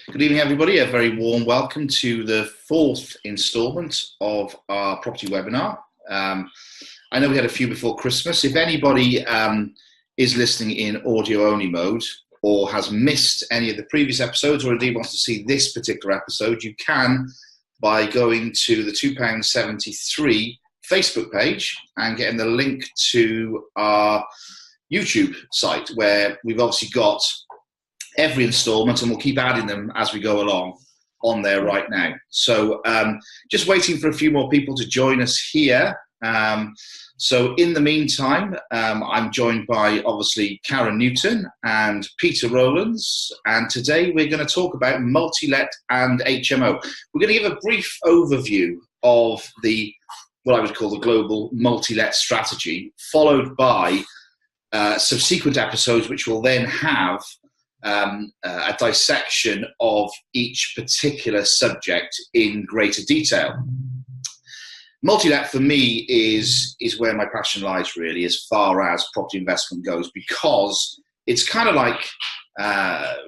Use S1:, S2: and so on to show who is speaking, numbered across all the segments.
S1: Good evening, everybody. A very warm welcome to the fourth instalment of our property webinar. I know we had a few before Christmas. If anybody is listening in audio-only mode or has missed any of the previous episodes or indeed wants to see this particular episode, you can by going to the £2.73 Facebook page and getting the link to our YouTube site, where we've obviously got every instalment, and we'll keep adding them as we go along on there right now. So just waiting for a few more people to join us here. So in the meantime, I'm joined by obviously Karen Newton and Peter Rowlands, and today we're going to talk about Multilet and HMO. We're going to give a brief overview of what I would call the global multi-let strategy, followed by subsequent episodes which will then have a dissection of each particular subject in greater detail. Multi-let for me is where my passion lies, really, as far as property investment goes, because it's kind of like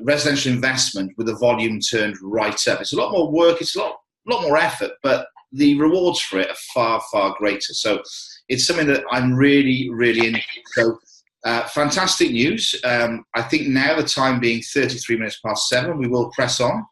S1: residential investment with the volume turned right up. It's a lot more work, it's a lot more effort, but the rewards for it are far, far greater. So it's something that I'm really, really into. So fantastic news. I think now, the time being 33 minutes past 7, we will press on.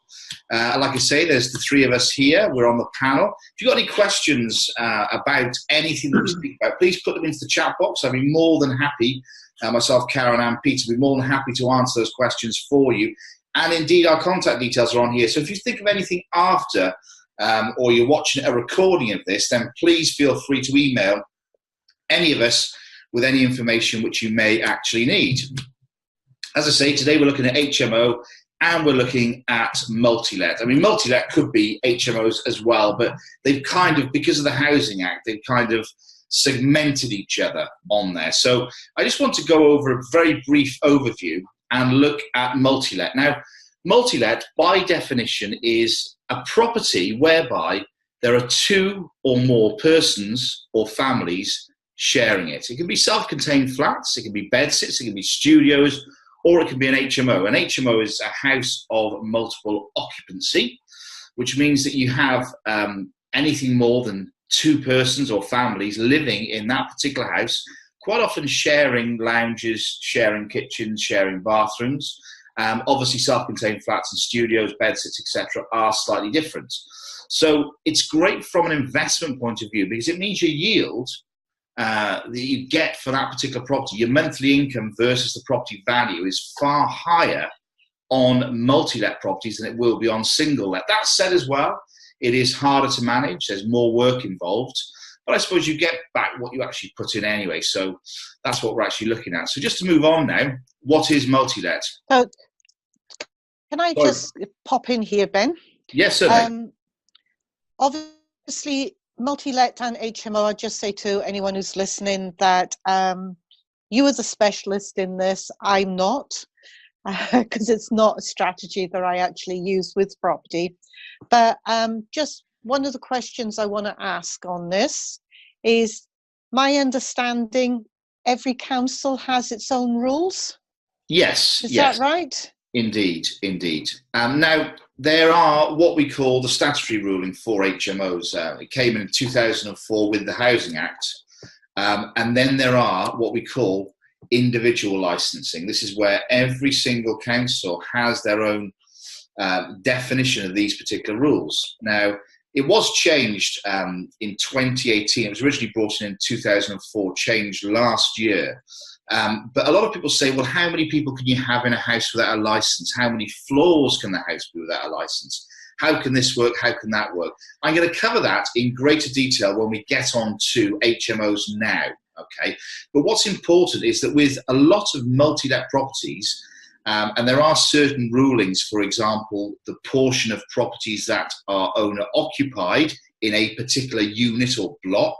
S1: Like I say, there's the three of us here. We're on the panel. If you've got any questions about anything that we speak about, please put them into the chat box. I'd be more than happy, myself, Karen and Peter, be more than happy to answer those questions for you. And indeed, our contact details are on here. So if you think of anything after or you're watching a recording of this, then please feel free to email any of us with any information which you may actually need. As I say, today we're looking at HMO and we're looking at multi-let. I mean, multi-let could be HMOs as well, but they've kind of, because of the Housing Act, they've kind of segmented each other on there. So I just want to go over a very brief overview and look at multi-let. Now, multi-let, by definition, is a property whereby there are two or more persons or families sharing it. It can be self-contained flats, it can be bedsits, it can be studios, or it can be an HMO. An HMO is a house of multiple occupancy, which means that you have anything more than two persons or families living in that particular house, quite often sharing lounges, sharing kitchens, sharing bathrooms. Obviously, self-contained flats and studios, bedsits, etc. are slightly different. So it's great from an investment point of view because it means your yield that you get for that particular property, your monthly income versus the property value, is far higher on multi-let properties than it will be on single-let. That said as well, it is harder to manage, there's more work involved, but I suppose you get back what you actually put in anyway, so that's what we're actually looking at. So just to move on now, what is multi-let?
S2: So, can I just pop in here, Ben?
S1: Yes, certainly.
S2: Obviously, multi-let and HMO, I'd just say to anyone who's listening that you are the specialist in this. I'm not, because it's not a strategy that I actually use with property. But just one of the questions I want to ask on this is, my understanding, every council has its own rules?
S1: Yes.
S2: Is that right?
S1: Indeed, indeed. Now, there are what we call the statutory ruling for HMOs. It came in 2004 with the Housing Act. And then there are what we call individual licensing. This is where every single council has their own definition of these particular rules. Now, it was changed in 2018. It was originally brought in 2004, changed last year. But a lot of people say, well, how many people can you have in a house without a license? How many floors can the house be without a license? How can this work? How can that work? I'm going to cover that in greater detail when we get on to HMOs now, okay? But what's important is that with a lot of multi-let properties, and there are certain rulings, for example, the portion of properties that are owner-occupied in a particular unit or block,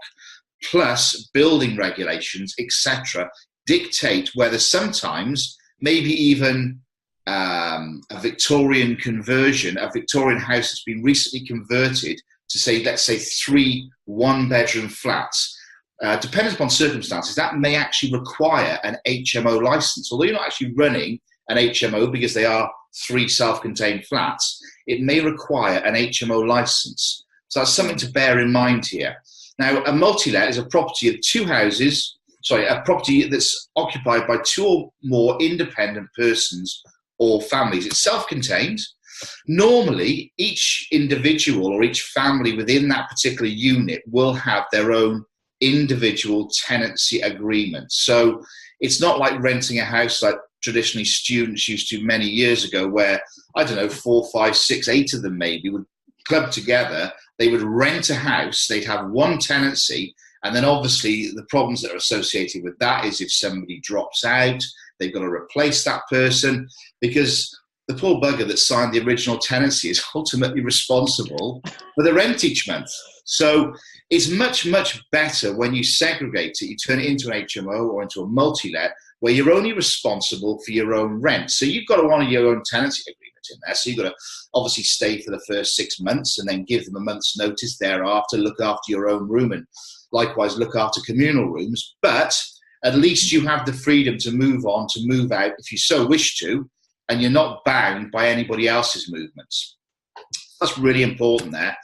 S1: plus building regulations, etc., dictate whether sometimes maybe even a Victorian conversion, a Victorian house that's been recently converted to say, let's say 3 one-bedroom flats, depending upon circumstances, that may actually require an HMO license. Although you're not actually running an HMO because they are 3 self-contained flats, it may require an HMO license. So that's something to bear in mind here. Now, a multi-let is a property of 2 houses, a property that's occupied by 2 or more independent persons or families. It's self-contained. Normally, each individual or each family within that particular unit will have their own individual tenancy agreement. So it's not like renting a house like traditionally students used to many years ago, where, I don't know, 4, 5, 6, 8 of them maybe would club together. They would rent a house, they'd have one tenancy, and then obviously the problems that are associated with that is if somebody drops out, they've got to replace that person, because the poor bugger that signed the original tenancy is ultimately responsible for the rent each month. So it's much, much better when you segregate it, you turn it into an HMO or into a multi-let, where you're only responsible for your own rent. So you've got to honour your own tenancy agreement in there. So you've got to obviously stay for the first 6 months and then give them a month's notice thereafter, look after your own room, and likewise look after communal rooms. But at least you have the freedom to move on, to move out if you so wish to, and you're not bound by anybody else's movements. That's really important there.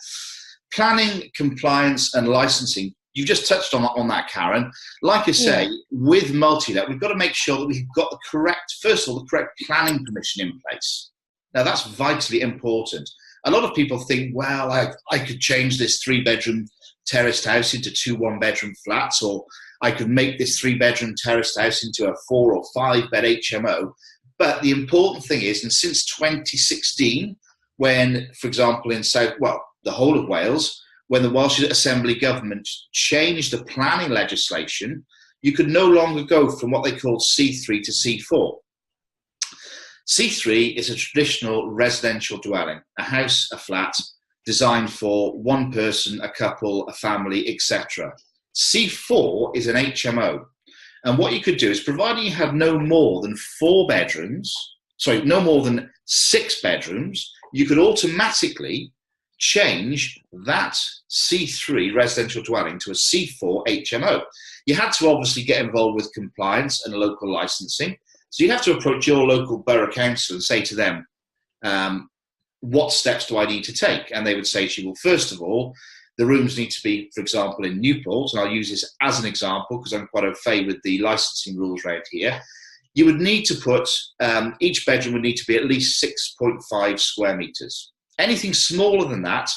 S1: Planning, compliance and licensing. You've just touched on that, Karen. Like I say, with multi-let, we've got to make sure that we've got the correct, first of all, the correct planning permission in place. Now, that's vitally important. A lot of people think, well, I could change this 3-bedroom terraced house into 2 1-bedroom flats, or I could make this 3-bedroom terraced house into a 4 or 5-bed HMO. But the important thing is, and since 2016, when, for example, in the whole of Wales, when the Welsh Assembly government changed the planning legislation, you could no longer go from what they called C3 to C4. C3 is a traditional residential dwelling, a house, a flat, designed for one person, a couple, a family, etc. C4 is an HMO. And what you could do is, providing you have no more than 6 bedrooms, you could automatically change that C3 residential dwelling to a C4 HMO. You had to obviously get involved with compliance and local licensing. So you have to approach your local borough council and say to them, what steps do I need to take? And they would say to you, well, first of all, the rooms need to be, for example, in Newport, and I'll use this as an example because I'm quite au fait with the licensing rules around here. You would need to put, each bedroom would need to be at least 6.5 square metres. Anything smaller than that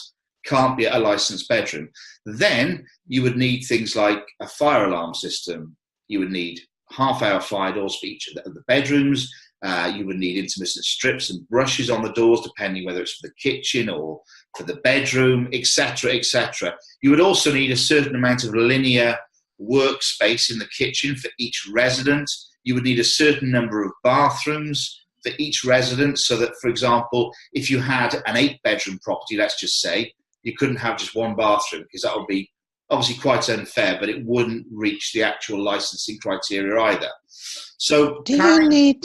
S1: can't be a licensed bedroom. Then you would need things like a fire alarm system. You would need half-hour fire doors for each of the bedrooms. You would need intermittent strips and brushes on the doors, depending whether it's for the kitchen or for the bedroom, etc., etc. You would also need a certain amount of linear workspace in the kitchen for each resident. You would need a certain number of bathrooms for each resident, so that, for example, if you had an 8-bedroom property, let's just say, you couldn't have just one bathroom, because that would be obviously quite unfair, but it wouldn't reach the actual licensing criteria either. So
S2: do you need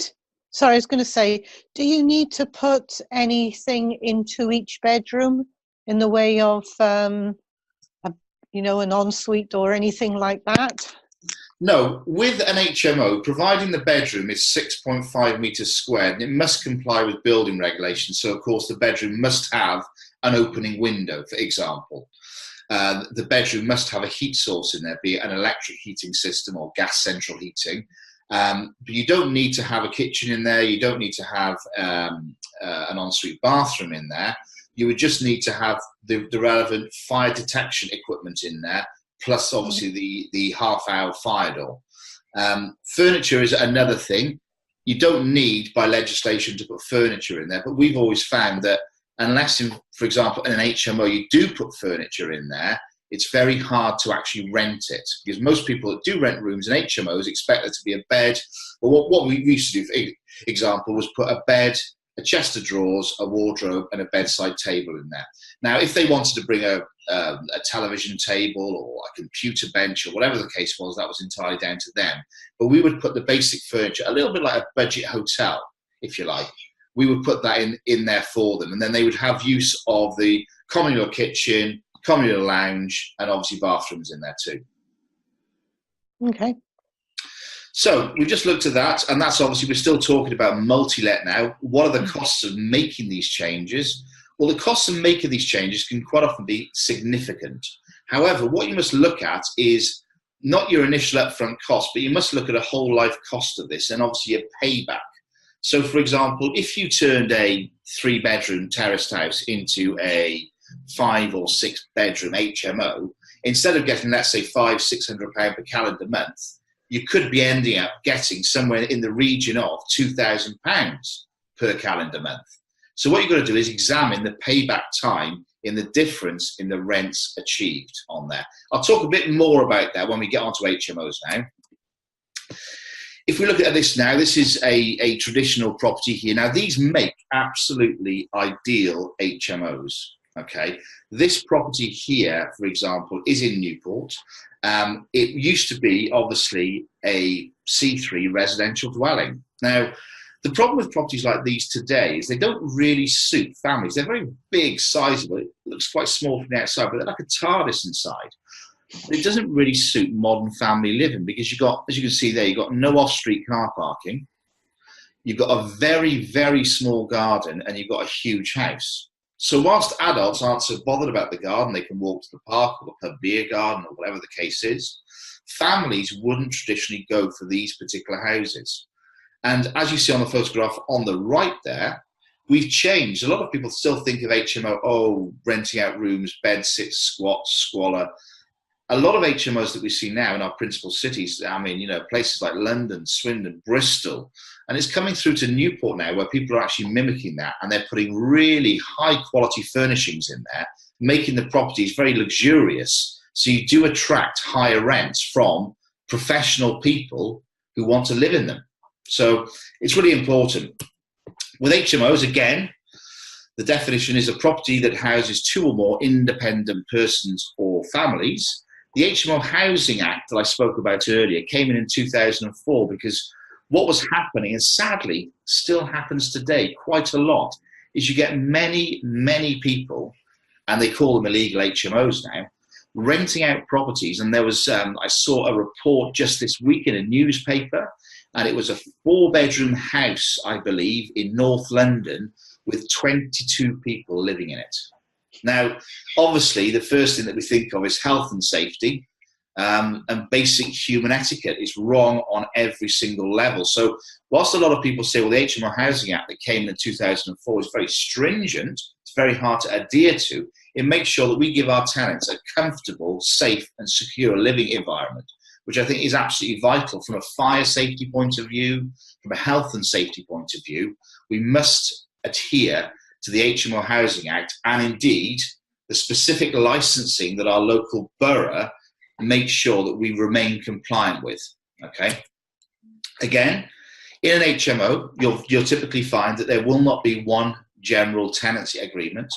S2: to put anything into each bedroom in the way of an ensuite or anything like that?
S1: No, with an HMO, providing the bedroom is 6.5 metres squared, it must comply with building regulations. So, of course, the bedroom must have an opening window, for example. The bedroom must have a heat source in there, be it an electric heating system or gas central heating. But you don't need to have a kitchen in there. You don't need to have an ensuite bathroom in there. You would just need to have the relevant fire detection equipment in there, plus obviously the half-hour fire door. Furniture is another thing. You don't need, by legislation, to put furniture in there, but we've always found that unless, for example, in an HMO you do put furniture in there, it's very hard to actually rent it, because most people that do rent rooms in HMOs expect there to be a bed. Well, what we used to do, for example, was put a bed, a chest of drawers, a wardrobe, and a bedside table in there. Now, if they wanted to bring a television table or a computer bench or whatever the case was, that was entirely down to them. But we would put the basic furniture, a little bit like a budget hotel, if you like. We would put that in there for them, and then they would have use of the communal kitchen, communal lounge, and obviously bathrooms in there too.
S2: Okay.
S1: So we've just looked at that, and that's obviously, we're still talking about multi-let now. What are the costs of making these changes? Well, the costs of making these changes can quite often be significant. However, what you must look at is not your initial upfront cost, but you must look at a whole life cost of this and obviously a payback. So, for example, if you turned a 3-bedroom terraced house into a 5 or 6 bedroom HMO, instead of getting, let's say, £500-600 per calendar month, you could be ending up getting somewhere in the region of £2,000 per calendar month. So what you've got to do is examine the payback time in the difference in the rents achieved on there. I'll talk a bit more about that when we get onto HMOs now. If we look at this now, this is a traditional property here. Now, these make absolutely ideal HMOs, okay? This property here, for example, is in Newport. It used to be, obviously, a C3 residential dwelling. Now, the problem with properties like these today is they don't really suit families. They're very big, sizable. It looks quite small from the outside, but they're like a TARDIS inside. It doesn't really suit modern family living because you've got, as you can see there, you've got no off-street car parking. You've got a very, very small garden, and you've got a huge house. So whilst adults aren't so bothered about the garden, they can walk to the park or the pub beer garden or whatever the case is, families wouldn't traditionally go for these particular houses. And as you see on the photograph on the right there, we've changed. A lot of people still think of HMO, oh, renting out rooms, bed sits, squats, squalor. A lot of HMOs that we see now in our principal cities, I mean, you know, places like London, Swindon, Bristol, and it's coming through to Newport now where people are actually mimicking that, and they're putting really high quality furnishings in there, making the properties very luxurious. So you do attract higher rents from professional people who want to live in them. So it's really important. With HMOs, again, the definition is a property that houses 2 or more independent persons or families. The HMO Housing Act that I spoke about earlier came in 2004 because what was happening, and sadly still happens today quite a lot, is you get many, many people, and they call them illegal HMOs now, renting out properties. And there was, I saw a report just this week in a newspaper, and it was a 4-bedroom house, I believe, in North London with 22 people living in it. Now, obviously, the first thing that we think of is health and safety, and basic human etiquette is wrong on every single level. So whilst a lot of people say, well, the HMO Housing Act that came in 2004 is very stringent, it's very hard to adhere to, it makes sure that we give our tenants a comfortable, safe and secure living environment, which I think is absolutely vital from a fire safety point of view, from a health and safety point of view. We must adhere to the HMO Housing Act, and indeed the specific licensing that our local borough makes sure that we remain compliant with. Okay. Again, in an HMO, you'll typically find that there will not be one general tenancy agreement.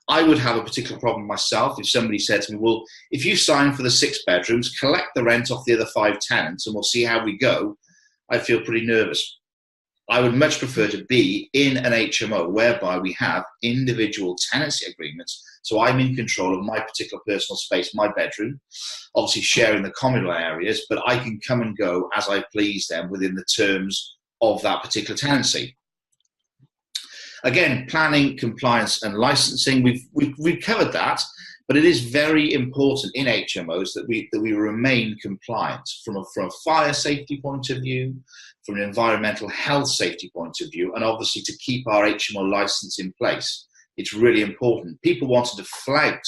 S1: I would have a particular problem myself if somebody said to me, well, if you sign for the 6 bedrooms, collect the rent off the other 5 tenants and we'll see how we go. I feel pretty nervous. I would much prefer to be in an HMO whereby we have individual tenancy agreements. So I'm in control of my particular personal space, my bedroom, obviously sharing the communal areas, but I can come and go as I please them within the terms of that particular tenancy. Again, planning, compliance and licensing, we've covered that, but it is very important in HMOs that we remain compliant from a fire safety point of view, from an environmental health safety point of view, and obviously to keep our HMO license in place. It's really important. People wanting to flout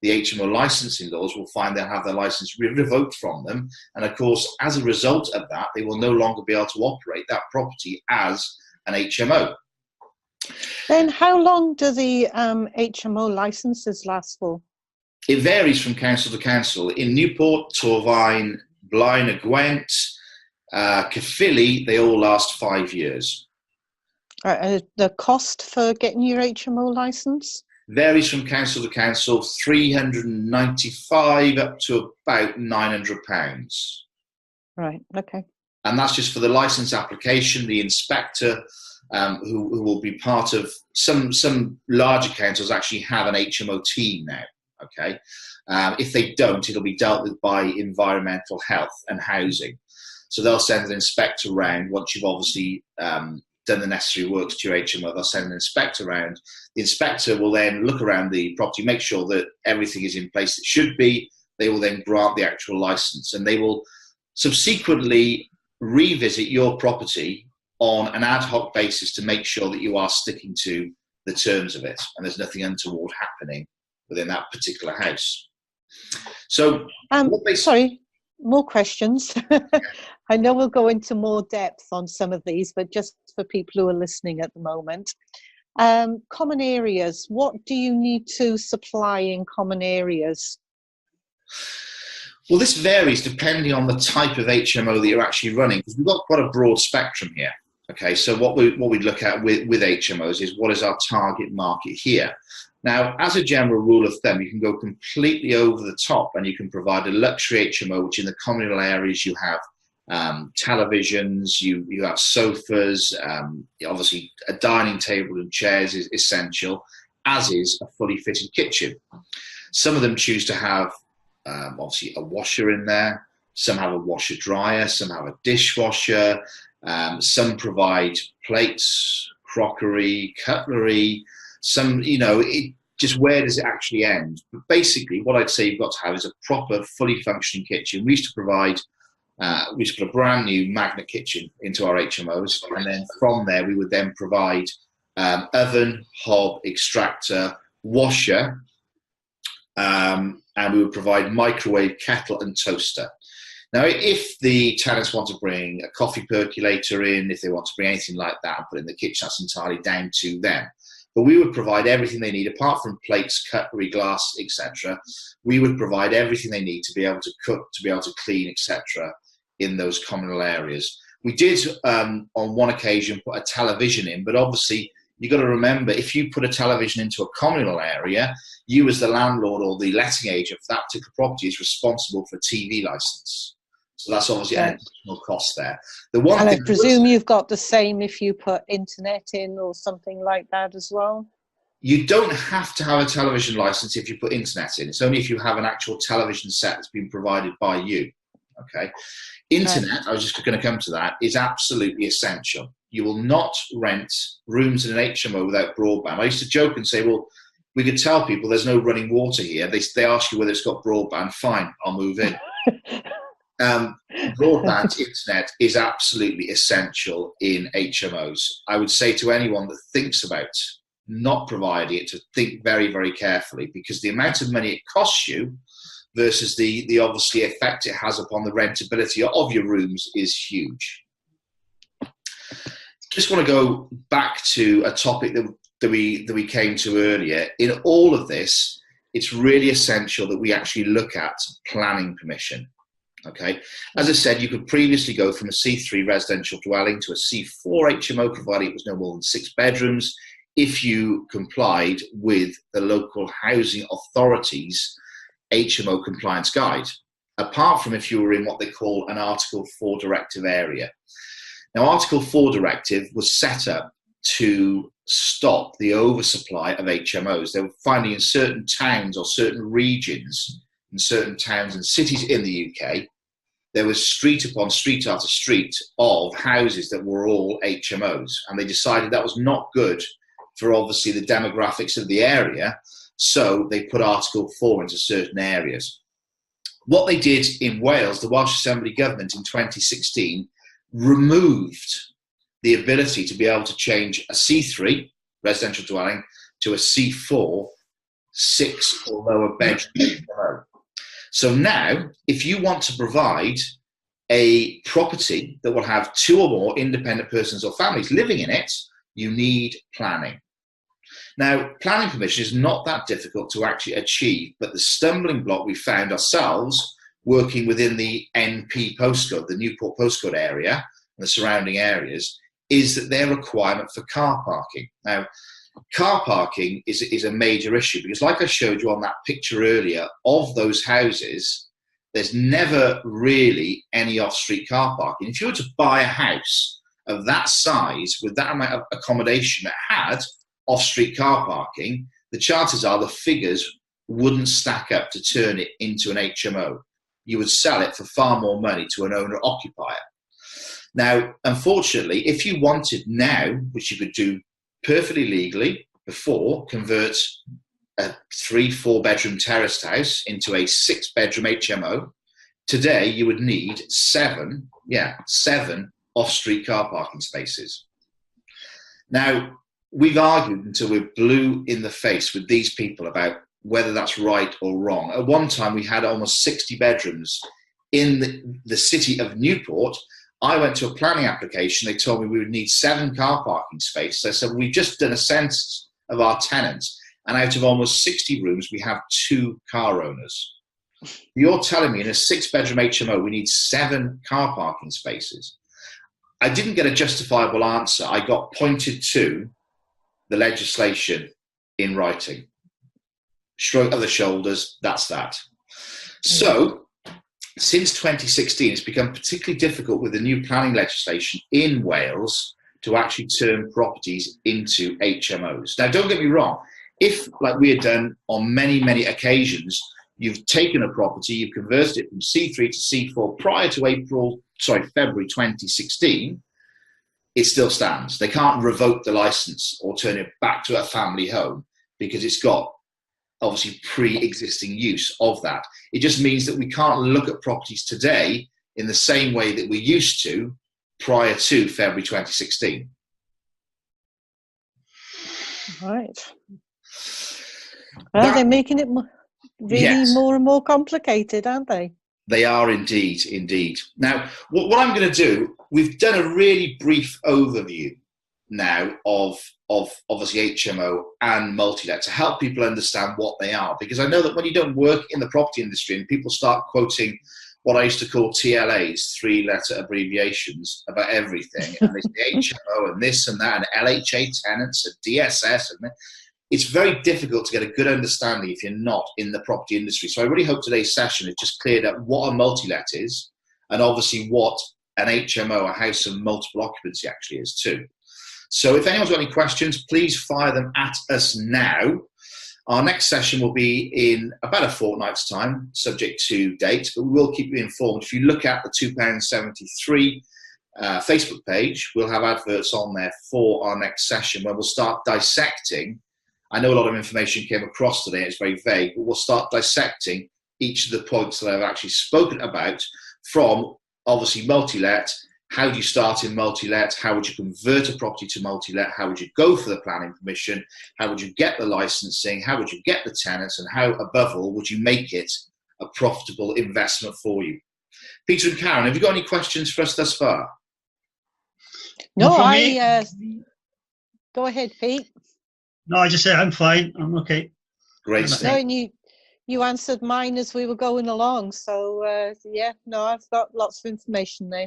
S1: the HMO licensing laws will find they'll have their license revoked from them. And of course, as a result of that, they will no longer be able to operate that property as an HMO.
S2: Then how long do the HMO licenses last for?
S1: It varies from council to council. In Newport, Torvine, Blaen y Gwent, Caerphilly, they all last 5 years.
S2: The cost for getting your HMO license?
S1: Varies from council to council, £395 up to about £900.
S2: Right, okay.
S1: And that's just for the license application. The inspector, who will be part of some larger councils actually have an HMO team now. Okay, if they don't, it'll be dealt with by environmental health and housing. So they'll send an inspector around once you've obviously done the necessary works to your HMO. They'll send an inspector around. The inspector will then look around the property, make sure that everything is in place it should be. They will then grant the actual license, and they will subsequently revisit your property on an ad hoc basis to make sure that you are sticking to the terms of it and there's nothing untoward happening within that particular house. So,
S2: sorry, more questions. I know we'll go into more depth on some of these, but just for people who are listening at the moment. Common areas, what do you need to supply in common areas?
S1: Well, this varies depending on the type of HMO that you're actually running, because we've got quite a broad spectrum here. Okay, so what we look at with HMOs is what is our target market here. Now, as a general rule of thumb, you can go completely over the top and you can provide a luxury HMO, which in the communal areas you have televisions, you have sofas, obviously a dining table and chairs is essential, as is a fully fitted kitchen. Some of them choose to have obviously a washer in there, some have a washer dryer, some have a dishwasher, some provide plates, crockery, cutlery, some, it just, where does it actually end? But basically what I'd say you've got to have is a proper fully functioning kitchen. We used to put a brand new magnet kitchen into our HMOs, and then from there we would then provide oven, hob, extractor, washer, and we would provide microwave, kettle and toaster. Now, if the tenants want to bring a coffee percolator in, if they want to bring anything like that and put it in the kitchen, that's entirely down to them. But we would provide everything they need, apart from plates, cutlery, glass, etc. We would provide everything they need to be able to cook, to be able to clean, etc. in those communal areas. We did, on one occasion, put a television in, but obviously you've got to remember, if you put a television into a communal area, you as the landlord or the letting agent for that particular property is responsible for a TV license. So that's obviously an additional cost there. And
S2: I presume you've got the same if you put internet in or something like that as well?
S1: You don't have to have a television license if you put internet in. It's only if you have an actual television set that's been provided by you. Okay. Internet, I was just going to come to that, is absolutely essential. You will not rent rooms in an HMO without broadband. I used to joke and say, well, we could tell people there's no running water here. They ask you whether it's got broadband. Fine, I'll move in. Broadband internet is absolutely essential in HMOs. I would say to anyone that thinks about not providing it to think very, very carefully, because the amount of money it costs you versus the obviously effect it has upon the rentability of your rooms is huge. Just want to go back to a topic that we came to earlier. In all of this, it's really essential that we actually look at planning permission. Okay, as I said, you could previously go from a C3 residential dwelling to a C4 HMO, provided it was no more than 6 bedrooms, if you complied with the local housing authority's HMO compliance guide, apart from if you were in what they call an Article 4 directive area. Now, Article 4 directive was set up to stop the oversupply of HMOs. They were finding in certain towns or certain regions, in certain towns and cities in the UK, there was street upon street after street of houses that were all HMOs. And they decided that was not good for obviously the demographics of the area. So they put Article 4 into certain areas. What they did in Wales, the Welsh Assembly government in 2016, removed the ability to be able to change a C3 residential dwelling to a C4 6 or lower bedroom. So now, if you want to provide a property that will have 2 or more independent persons or families living in it, you need planning. Now, planning permission is not that difficult to actually achieve, but the stumbling block we found ourselves working within the NP postcode, the Newport postcode area and the surrounding areas, is that their requirement for car parking. Now, car parking is a major issue because, like I showed you on that picture earlier, of those houses, there's never really any off-street car parking. If you were to buy a house of that size with that amount of accommodation that had off-street car parking, the chances are the figures wouldn't stack up to turn it into an HMO. You would sell it for far more money to an owner-occupier. Now, unfortunately, if you wanted now, which you could do perfectly legally before, convert a 3-4 bedroom terraced house into a 6-bedroom HMO, today you would need 7 off-street car parking spaces. Now, we've argued until we're blue in the face with these people about whether that's right or wrong. At one time, we had almost 60 bedrooms in the city of Newport. I went to a planning application. They told me we would need 7 car parking spaces. I said, we've just done a census of our tenants, and out of almost 60 rooms, we have 2 car owners. You're telling me in a 6-bedroom HMO, we need 7 car parking spaces. I didn't get a justifiable answer. I got pointed to the legislation in writing. Stroke of the shoulders, that's that. So, since 2016, it's become particularly difficult with the new planning legislation in Wales to actually turn properties into HMOs. Now, don't get me wrong. If, like we had done on many, many occasions, you've taken a property, you've converted it from C3 to C4 prior to February 2016, it still stands. They can't revoke the license or turn it back to a family home because it's got obviously pre-existing use of that. It just means that we can't look at properties today in the same way that we used to prior to February 2016.
S2: Right. Well, they're making it really more and more complicated, aren't they?
S1: They are indeed, indeed. Now, what I'm going to do, we've done a really brief overview now of obviously HMO and Multilet to help people understand what they are. Because I know that when you don't work in the property industry and people start quoting what I used to call TLAs, 3-letter abbreviations, about everything, and there's the HMO and this and that, and LHA tenants and DSS, and it's very difficult to get a good understanding if you're not in the property industry. So I really hope today's session has just cleared up what a multilet is, and obviously what an HMO, a house of multiple occupancy, actually is too. So if anyone's got any questions, please fire them at us now. Our next session will be in about a fortnight's time, subject to date, but we will keep you informed. If you look at the £2.73 Facebook page, we'll have adverts on there for our next session where we'll start dissecting. I know a lot of information came across today, it's very vague, but we'll start dissecting each of the points that I've actually spoken about from obviously Multilet. How do you start in Multilet? How would you convert a property to Multilet? How would you go for the planning permission? How would you get the licensing? How would you get the tenants? And how, above all, would you make it a profitable investment for you? Peter and Karen, have you got any questions for us thus far?
S2: No, go ahead, Pete.
S3: No, I just said I'm fine. I'm okay.
S1: Great.
S2: No, and you answered mine as we were going along. So, I've got lots of information there.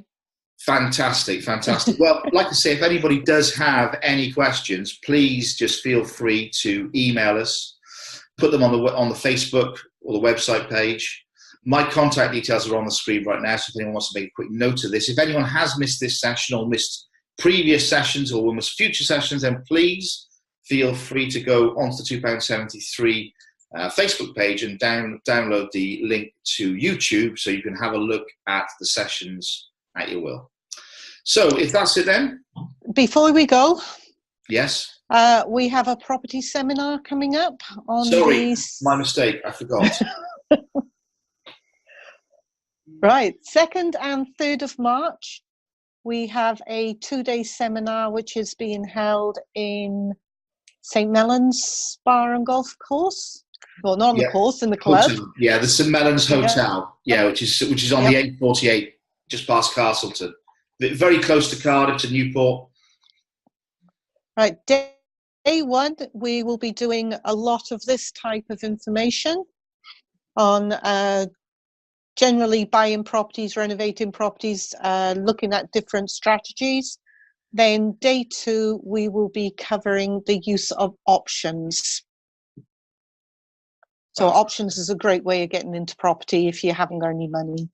S1: Fantastic, fantastic. Well, like I say, if anybody does have any questions, please just feel free to email us, put them on the Facebook or the website page. My contact details are on the screen right now, so if anyone wants to make a quick note of this. If anyone has missed this session or missed previous sessions or missed future sessions, then please feel free to go onto the £2.73 Facebook page and download the link to YouTube so you can have a look at the sessions at your will. So if that's it then.
S2: Before we go.
S1: Yes.
S2: We have a property seminar coming up on
S1: my mistake, I forgot.
S2: Right, 2nd and 3rd of March, we have a 2-day seminar which is being held in St. Mellons Bar and Golf Course. Well, not on the course, in the club.
S1: Hotel. Yeah, the St. Mellons Hotel. Yeah, which is on the A48, just past Castleton. Very close to Cardiff, to Newport.
S2: Right, day 1, we will be doing a lot of this type of information on generally buying properties, renovating properties, looking at different strategies. Then day 2, we will be covering the use of options. So options is a great way of getting into property if you haven't got any money.